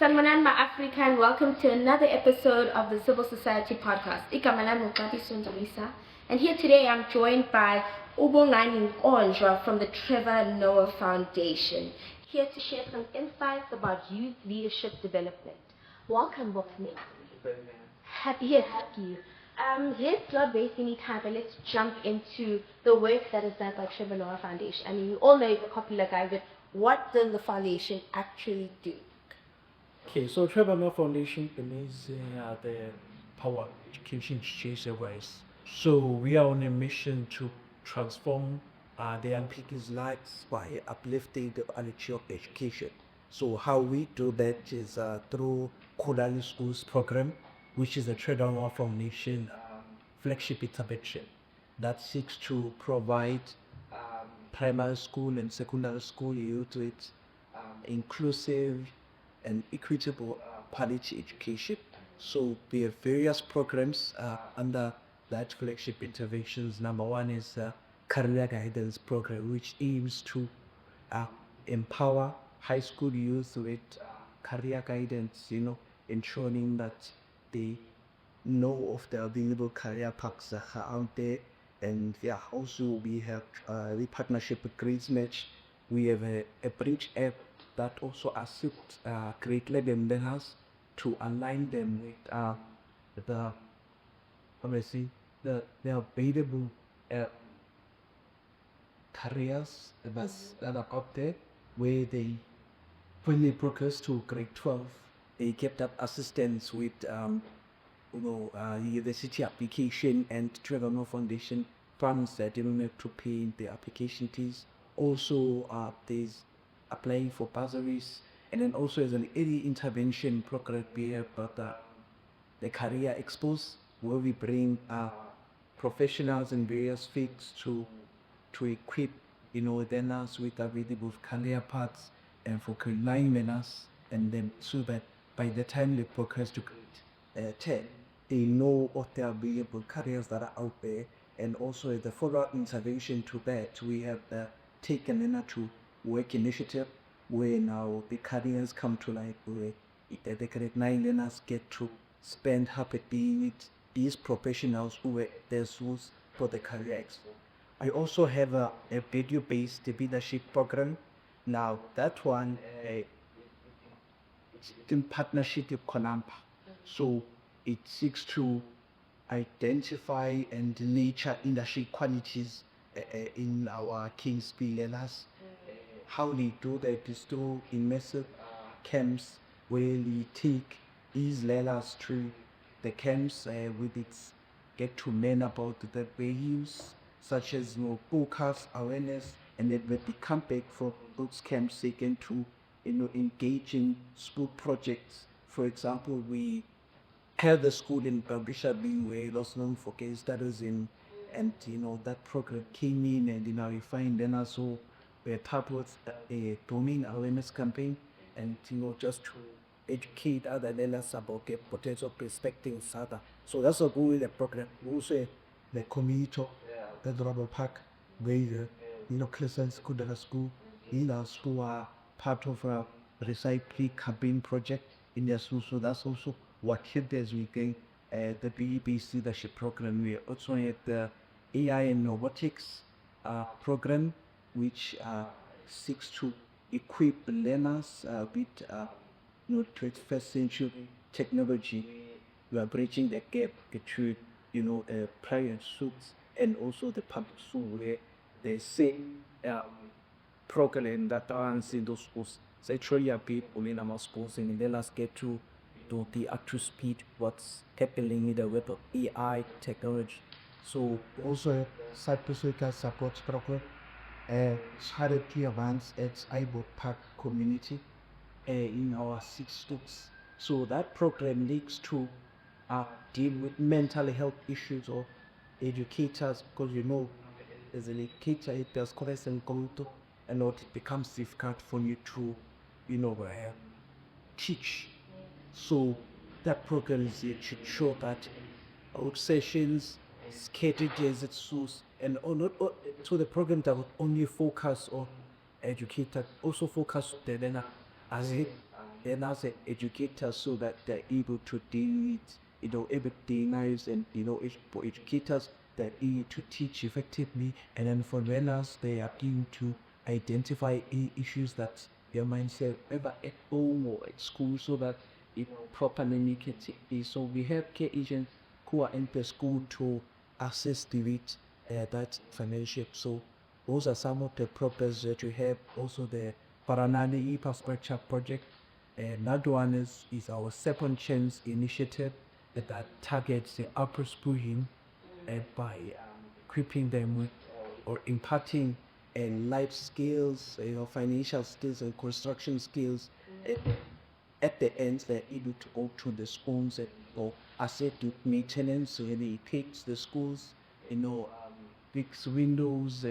Sanmanan Ma Africa, and welcome to another episode of the Civil Society Podcast. Igama lami Xabiso, and here today I'm joined by Bongani Nkonjwa from the Trevor Noah Foundation, here to share some insights about youth leadership development. Welcome, Bongani. Happy to have you. Let's not waste any time, but let's jump into the work that is done by Trevor Noah Foundation. I mean, we all know he's a popular guy, but what does the foundation actually do? Okay, so Trevor Noah Foundation believes the power education to change the ways. So we are on a mission to transform the young people's lives by uplifting the quality of education. So how we do that is through Kulali Schools program, which is a Trevor Noah Foundation flagship intervention that seeks to provide primary school and secondary school youth with inclusive and equitable quality education. So we have various programs under that flagship interventions. Number one is career guidance program, which aims to empower high school youth with career guidance, ensuring that they know of the available career paths that are out there. And also we have the partnership with Grades Match. We have a bridge app that also assists grade 11 learners to align them with the available careers that are out there, where when they progress to grade 12, they get that assistance with university application, and Trevor Noah Foundation funds that they don't have to pay the application fees. Also, there's applying for bursaries, and then also as an early intervention program we have the career expos, where we bring professionals in various fields to equip learners with available career paths and for career learners, and then so that by the time they progress to grade 10, they know of the available careers that are out there. And also as the follow-up intervention to that, we have the Take a Learner to Work initiative, where now the careers come to life, where the grade 9 learners get to spend half a day with these professionals who were their source for the career expo. I also have a video-based leadership program. Now that one is in partnership with Konampa. So it seeks to identify and nurture leadership qualities in our KSP learners. How they do that is through immersive camps, where we take these learners through the camps with its get to learn about the values such as focus, awareness, and then when they come back from those camps, they get to engage in school projects. For example, we have the school in Babisha being where lost known for case studies in, and that program came in, and we find learners who were part of a domain awareness campaign, and just to educate other learners about the potential perspectives. So that's a goal with the program. Also the community, the Drabble Park, where Crescent School leaders who are part of a recycling campaign project in their school. So that's also what helped as we get the BE-based leadership program. We also had the AI and robotics program, which seeks to equip learners with 21st century technology. We are bridging the gap between private schools and also the public school, where the same program that runs in those schools. So actually, people in our schools, and let us get to the actual speed what's happening in the web of AI technology. So also cybersecurity support program charity events at Ibo Park community in our 6 schools. So that program leads to deal with mental health issues of educators, because as an educator it does collect and go to, and it becomes difficult for you to teach. So that program is here to show that out sessions, strategies, its source, and so the program that would only focus on educator, also focus on the learner as a and as an educator so that they're able to deal with everything else, and for educators they're able to teach effectively, and then for learners they are able to identify issues that their mindset ever at home or at school so that properly can take place. So we have care agents who are in the school to assist with that financial. So those are some of the programs that we have. Also the Paranani Infrastructure Project. Another one is our Second Chance initiative that targets the upper schooling by equipping them with or imparting life skills, financial skills and construction skills. At the end, they're able to go to the schools and assist with maintenance. So they fix the schools, fix windows,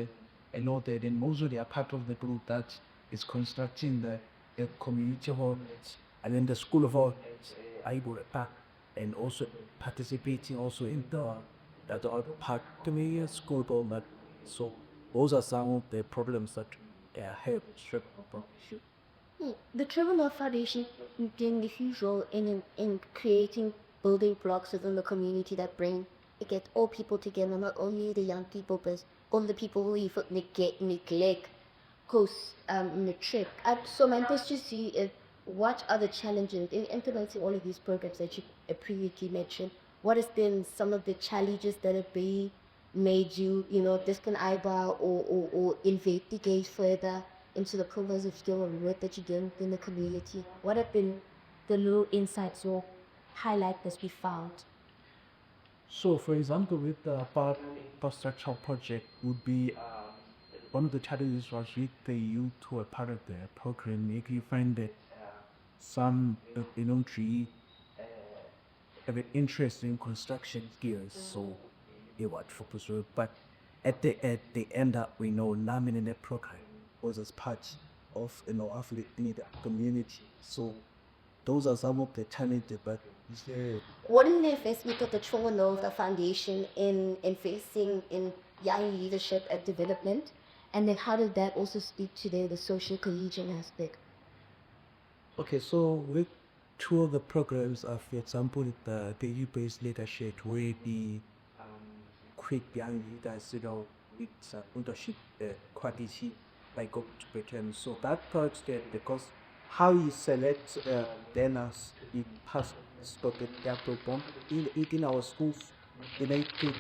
and all that. And also they are part of the group that is constructing the community hall, and then the school of all and also participating also in the other part of the school government. So those are some of the problems that have The Trevor Noah Foundation is doing a huge role in creating building blocks within the community that get all people together, not only the young people, but all the people who even neglect cause in the trip. So my question to see is, what are the challenges in implementing all of these programs that you previously mentioned? What has been some of the challenges that have been made you, discount eyebrow or investigate further into the programs of skill and work that you're doing in the community? What have been the little insights or highlights that we found? So, for example, with the infrastructure project would be one of the challenges was with the youth who are part of the program. You find that some tree have an interest in construction skills, so they would focus on it. But at the end up, we know none in the program was as part of affiliate in the community. So those are some of the challenges. But what is the investment of the Trevor Noah Foundation in investing in young leadership and development? And then how does that also speak to the social cohesion aspect? Okay, so with two of the programs, for example, the youth-based leadership, where the quick young leaders, with leadership quality, like go to Britain. So that part that because how you select learners in past spoken that program in our schools, they take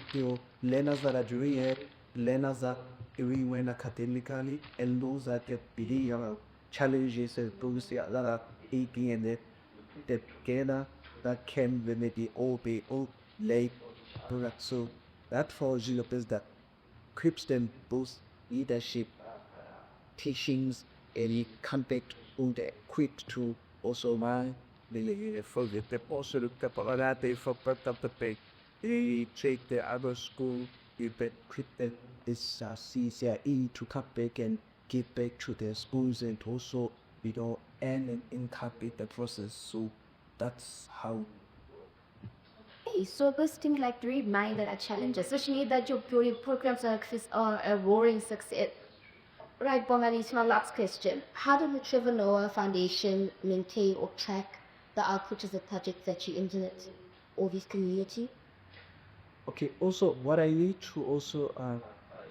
learners that are doing it, learners that are doing well academically, and those that believe challenges and those that are aching, and the together that can when they all be all late product. So that falls in the place that equips them both leadership, teachings, and contact on the quick to also my for the also look up that they for part of the pay. They take the other school, you bet equip this CCIE to come back and give back to their schools, and also and incorporate the process. So that's how. Hey, so those things like three mind that are challenges, especially that your programs are a roaring success. Right, Bongani, to my last question. How does the Trevor Noah Foundation maintain or track the outputs of projects that you implement all this community? Okay, also what I need to also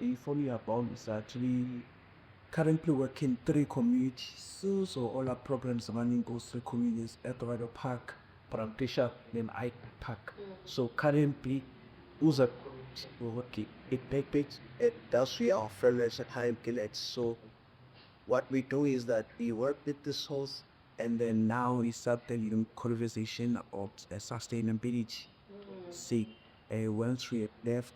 inform you about is that we currently work in 3 communities. So all our programs running goes 3 communities: Eldorado Park, Paramtisha, then I Park. So currently, who's a working it backpage it does we offer less time collect. So what we do is that we work with the source, and then now we start the conversation about sustainability. See, once we have left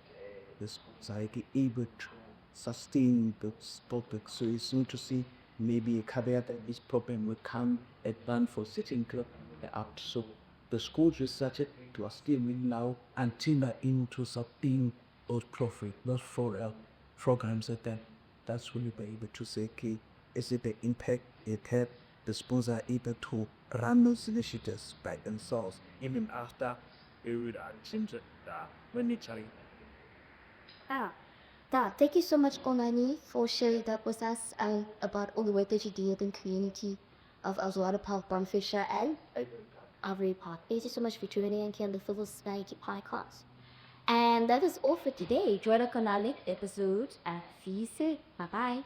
the society able to sustain the topic, so it's soon to see maybe a caveat that this problem will come advance for sitting club out. So the schools researched to still now until into something those profit, not for programs that that's when you'll be able to say, okay, is it the impact it had the schools are able to run those initiatives by themselves, even after it would change it when it's Thank you so much, Bongani, for sharing that with us about all the work that you do in the community. of Oswald Park, Fisher, and Avery Park. Thank you so much for tuning in here on the Civil Society Podcast. And that is all for today. Join us on our next episode and see you soon. Bye bye.